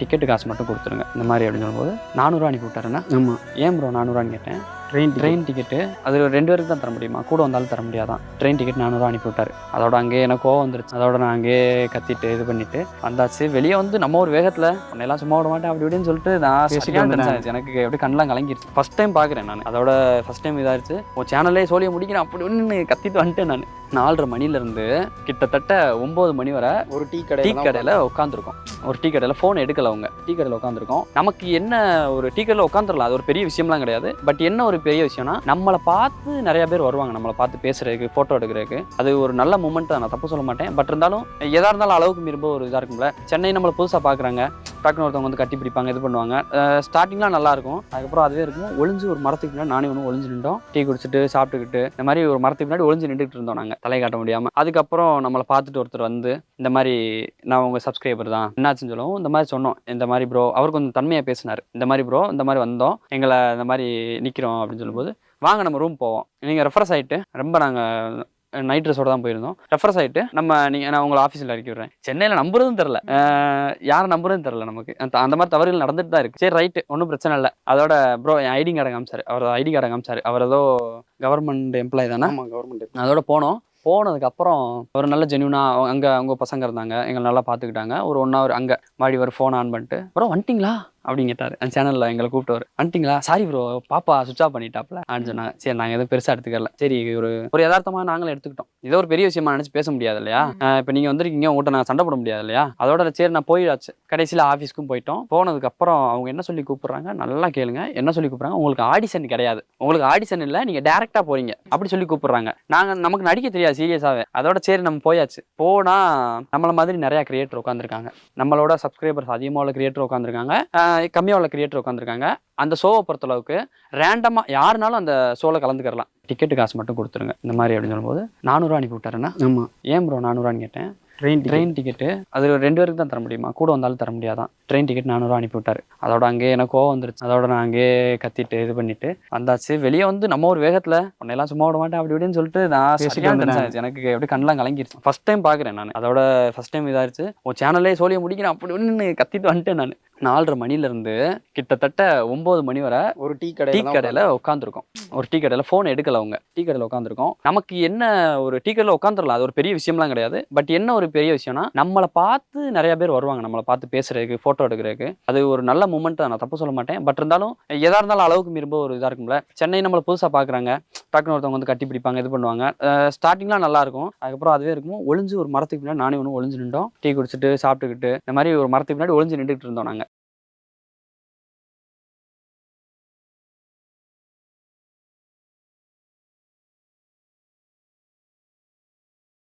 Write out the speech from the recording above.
Ticket காசு மட்டும் கொடுத்துருங்க இந்த மாதிரி அப்படின்னு சொல்லும்போது 400 அனுப்பி விட்டாருன்னா. ஆமாம். ஏன் ப்ரோ 400 கேட்டேன். ட்ரெயின் டிக்கெட்டு அது 2 பேருக்கு தான் தர முடியுமா, கூட வந்தாலும் தர முடியாதான். ட்ரெயின் டிக்கெட் 400 அனுப்பி விட்டாரு. அதோட அங்கேயே எனக்கு கோவம் வந்துருச்சு. அதோட நான் அங்கேயே கத்திட்டு இது பண்ணிட்டு வந்தாச்சு. வெளியே வந்து நம்ம ஒரு வேகத்தில் உன்னையெல்லாம் சும்மா விட மாட்டேன் அப்படி இப்படின்னு சொல்லிட்டு நான் சரியான டென்ஷன் ஆயிடுச்சு. எனக்கு எப்படி கண்ணெலாம் கலங்கிருச்சு. ஃபஸ்ட் டைம் பார்க்குறேன் நான். அதோட ஃபஸ்ட் டைம் இதாகிடுச்சு. உன் சேனல்லே சோழியை முடிக்கிறேன் அப்படி ஒன்று கத்திட்டு வந்துட்டேன் நான். 4:30 மணிலேருந்து கிட்டத்தட்ட 9 மணி வரை ஒரு டீ கடையில் உட்காந்துருக்கோம். ஒரு டீ கடையில் ஃபோன் எடுக்கல. அவங்க டீ கடையில் உட்காந்துருக்கோம். நமக்கு என்ன ஒரு டீ கடையில் உட்காந்துடலாம், அது ஒரு பெரிய விஷயம்லாம் கிடையாது. பட் என்ன ஒரு பெரிய விஷயம்னா நம்மளை பார்த்து நிறைய பேர் வருவாங்க, நம்மளை பார்த்து பேசுறதுக்கு, ஃபோட்டோ எடுக்கிறதுக்கு. அது ஒரு நல்ல மூமெண்ட் தான், நான் தப்பு சொல்ல மாட்டேன். பட் இருந்தாலும் எதாக இருந்தாலும் அளவுக்கு மீறும் ஒரு இதாக இருக்கும்ல. சென்னை நம்மளை புதுசாக பார்க்குறாங்க, டக்குன்னு ஒருத்தவங்க வந்து கட்டி பிடிப்பாங்க, இது பண்ணுவாங்க. ஸ்டார்டிங்லாம் நல்லா இருக்கும். அதுக்கப்புறம் அதுவே இருக்கும். ஒளிஞ்சு ஒரு மரத்துக்கு முன்னாடி நானே ஒன்று ஒளிஞ்சு நின்றோம். டீ குடிச்சிட்டு சாப்பிட்டுக்கிட்டு இந்த மாதிரி ஒரு மரத்துக்கு முன்னாடி ஒளிஞ்சு நின்றுட்டு இருந்தோம் நாங்கள், தலை காட்ட முடியாமல். அதுக்கப்புறம் நம்மளை பார்த்துட்டு ஒருத்தர் வந்து இந்த மாதிரி நான் உங்கள் சப்ஸ்கிரைபர் தான் என்னாச்சுன்னு சொல்லவும் இந்த மாதிரி சொன்னோம். இந்த மாதிரி ப்ரோ, அவர் கொஞ்சம் தன்மையாக பேசினார். இந்த மாதிரி ப்ரோ இந்த மாதிரி வந்தோம், எங்களை இந்த மாதிரி நிற்கிறோம் அப்படின்னு சொல்லும்போது வாங்க நம்ம ரூம் போவோம், நீங்கள் ரெஃப்ரெஷ் ஆகிட்டு, ரொம்ப நாங்கள் நைட் ட்ரெஸ்ஸோட தான் போயிருந்தோம், ரெஃப்ரெஷ் ஆகிட்டு நான் உங்களை ஆஃபீஸில் இறக்கி விடுறேன். சென்னையில் நம்புறதும் தெரில, யாரை நம்புறதும் தெரில நமக்கு. அந்த மாதிரி தவறுகள் நடந்துட்டு தான் இருக்குது. சரி ரைட்டு, ஒன்றும் பிரச்சனை இல்லை. அதோட ப்ரோ என் ஐடி கார்டை காமிச்சார். அவர் ஐடி கார்டை காமிச்சார். அவர் ஏதோ கவர்மெண்ட் எம்ப்ளாயி தானே. ஆமாம், கவர்மெண்ட். அதோட போனதுக்கப்புறம் ஒரு நல்ல ஜென்யூனாக அங்கே அவங்க பசங்க இருந்தாங்க, எங்களை நல்லா பார்த்துக்கிட்டாங்க. ஒரு 1 hour அங்கே மாடி ஒரு ஃபோன் ஆன் பண்ணிட்டு ப்ரோ வந்துட்டிங்களா அப்படின்னு கேட்டார். அந்த சேனலில் எங்களை கூப்பிட்டு வந்துட்டிங்களா, சாரி ப்ரோ பாப்பா சுவிச் ஆஃப் பண்ணிட்டாப்ல அப்படின்னு சொன்னாங்க. சரி நாங்கள் எதுவும் பெருசாக எடுத்துக்கல. சரி ஒரு யதார்த்தமாக நாங்களும் எடுத்துக்கிட்டோம். இதோ ஒரு பெரிய விஷயமா நினச்சி பேச முடியாது இல்லையா. இப்போ நீங்கள் வந்திருக்கீங்க, உங்கள்கிட்ட நான் சண்டை போட முடியாது இல்லையா. அதோட சரி நான் போயிடாச்சு. கடைசியில் ஆஃபீஸ்க்கும் போயிட்டோம். போனதுக்கப்புறம் அவங்க என்ன சொல்லி கூப்பிட்றாங்க நல்லா கேளுங்க. என்ன சொல்லி கூப்பிட்றாங்க, உங்களுக்கு ஆடிஷன் கிடையாது, உங்களுக்கு ஆடிஷன் இல்லை, நீங்கள் டேரெக்டாக போகிறீங்க அப்படி சொல்லி கூப்பிட்றாங்க. நமக்கு நடிக்க தெரியாது சீரியஸாகவே. அதோட சரி நம்ம போயாச்சு. போனால் நம்மள மாதிரி நிறையா கிரியேட்டர் உட்காந்துருக்காங்க, நம்மளோட சப்ஸ்கிரைபர்ஸ் அதிகமாக உள்ள கிரியேட்டர் உட்காந்துருக்காங்க, கம்மியாக உள்ள கிரியேட்டர் உட்காந்துருக்காங்க. அந்த ஷோவை பொறுத்தளவுக்கு ரேண்டமாக யாருனாலும் அந்த ஷோவில் கலந்துக்கிறலாம். டிக்கெட்டு காசு மட்டும் கொடுத்துருங்க இந்த மாதிரி அப்படின்னு சொல்லும்போது 400 அனுப்பி விட்டாருன்னா. ஆமாம். ஏன் ப்ரோ 400 கேட்டேன். ட்ரெயின் டிக்கெட்டு அது 2 பேருக்கு தான் தர முடியுமா, கூட வந்தாலும் தர முடியாதான். ட்ரெயின் டிக்கெட் 400 அனுப்பி விட்டாரு. அதோட அங்கேயே எனக்கு கோவம் வந்துருச்சு. அதோட நான் அங்கேயே கத்திட்டு இது பண்ணிட்டு வந்தாச்சு. வெளியே வந்து நம்ம ஒரு வேகத்தில் உன்னையெல்லாம் சும்மா விட மாட்டேன் அப்படி இப்படின்னு சொல்லிட்டு நான் சரியான டென்ஷன் ஆயிடுச்சு. எனக்கு எப்படி கண்ணெலாம் கலங்கிருச்சு. ஃபஸ்ட் டைம் பார்க்குறேன் நான். அதோட ஃபஸ்ட் டைம் இதாகிடுச்சு. உன் சேனல்லே சோழியை முடிக்கிறேன் அப்படி ஒன்று கத்திட்டு வந்துட்டேன் நான். 4:30 மணிலேருந்து கிட்டத்தட்ட 9 மணி வரை ஒரு டீ கடையில் உட்காந்துருக்கோம். ஒரு டீ கடையில் ஃபோன் எடுக்கல. அவங்க டீ கடையில் உட்காந்துருக்கோம். நமக்கு என்ன ஒரு டீ கடையில் உட்காந்துடலாம், அது ஒரு பெரிய விஷயம்லாம் கிடையாது. பட் என்ன ஒரு பெரிய விஷயம்னா நம்மளை பார்த்து நிறைய பேர் வருவாங்க, நம்மளை பார்த்து பேசுறதுக்கு, ஃபோட்டோ எடுக்கிறதுக்கு. அது ஒரு நல்ல மூமெண்ட் தான், நான் தப்பு சொல்ல மாட்டேன். பட் இருந்தாலும் எதாக இருந்தாலும் அளவுக்கு மீறும் ஒரு இதாக இருக்கும்ல. சென்னை நம்மளை புதுசாக பார்க்குறாங்க, டக்குன்னு ஒருத்தவங்க வந்து கட்டி பிடிப்பாங்க, இது பண்ணுவாங்க. ஸ்டார்டிங்லாம் நல்லா இருக்கும். அதுக்கப்புறம் அதுவே இருக்கும். ஒளிஞ்சு ஒரு மரத்துக்கு முன்னாடி நானே ஒன்று ஒளிஞ்சு நின்றோம். டீ குடிச்சிட்டு சாப்பிட்டுக்கிட்டு இந்த மாதிரி ஒரு மரத்துக்கு முன்னாடி ஒளிஞ்சு நின்றுட்டு இருந்தோம் நாங்கள்.